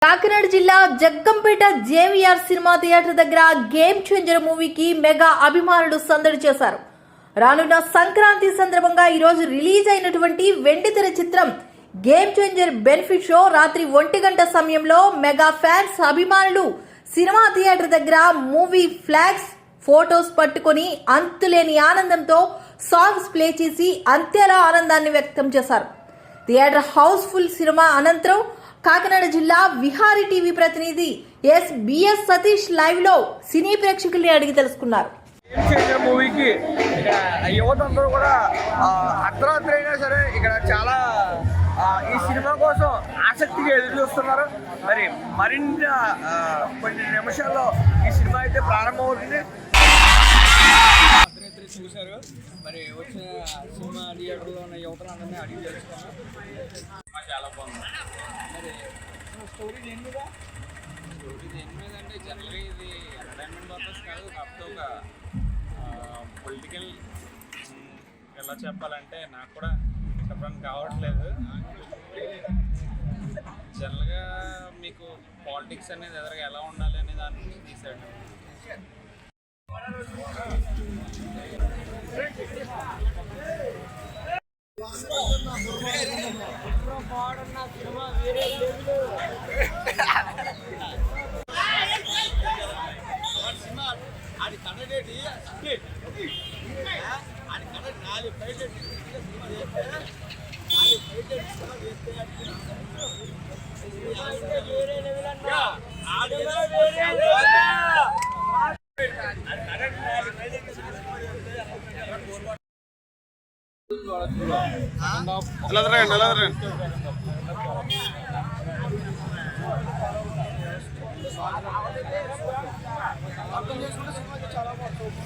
కాకినాడ జిల్లా Jaggampeta JVR cinema theatre దగ్గర game changer మూవీకి మెగా అభిమానులు సందడి చేశారు. రానున్న సంక్రాంతి సందర్భంగా ఈరోజు రిలీజ్ అయినటువంటి వెండితెర చిత్రం గేమ్ చేంజర్ బెనిఫిట్ షో రాత్రి 1 గంట సమయంలో మెగా ఫ్యాన్స్ అభిమానులు సినిమా థియేటర్ దగ్గర మూవీ ఫ్లాగ్స్ ఫోటోస్ పట్టుకొని అంతులేని ఆనందంతో సాంగ్స్ ప్లే చేసి అంతేలా ఆనందాన్ని వ్యక్తం చేశారు. థియేటర్ హౌస్ఫుల్ సినిమా అనంతరం కాకినాడ జిల్లా విహారీ టీవీ ప్రతినిధి బిఎస్ సతీష్ లైవ్ లో సినీ ప్రేక్షకుల్ని అడిగి తెలుసుకున్నారు. మూవీకి యువత అందరూ కూడా అర్ధరాత్రి అయినా సరే ఇక్కడ చాలా ఈ సినిమా కోసం ఆసక్తిగా ఎదురు చూస్తున్నారు. మరిన్ని కొన్ని నిమిషాల్లో ఈ సినిమా అయితే ప్రారంభమవుతుంది. అర్ధరాత్రి చూశారు, వచ్చిన సినిమా థియేటర్లో ఉన్న యువతలందరినీ అడిగి తెలుసుకున్నారు. చాలా బాగుంది. స్టోరీ దేని మీద అంటే జనరల్గా ఇది ఎంటర్టైన్మెంట్ పర్పస్ కాదు, కాకపోతే ఒక పొలిటికల్ ఎలా చెప్పాలంటే నాకు కూడా చెప్పడానికి కావట్లేదు. జనరల్గా మీకు పాలిటిక్స్ అనేది ఎదురుగా ఎలా ఉండాలి అనే దాని గురించి తీసాడు. సినిమా వేరే సినిమా అది కన్నడేటి అది కన్నడ 4 ఫైట్లు సినిమా చేస్తే 4 ఫైట్లు సినిమా చేస్తే వేరే లెవెల్ అన్నా అర్థం చేసుకుంటే సినిమా చాలా బాగుంటుంది.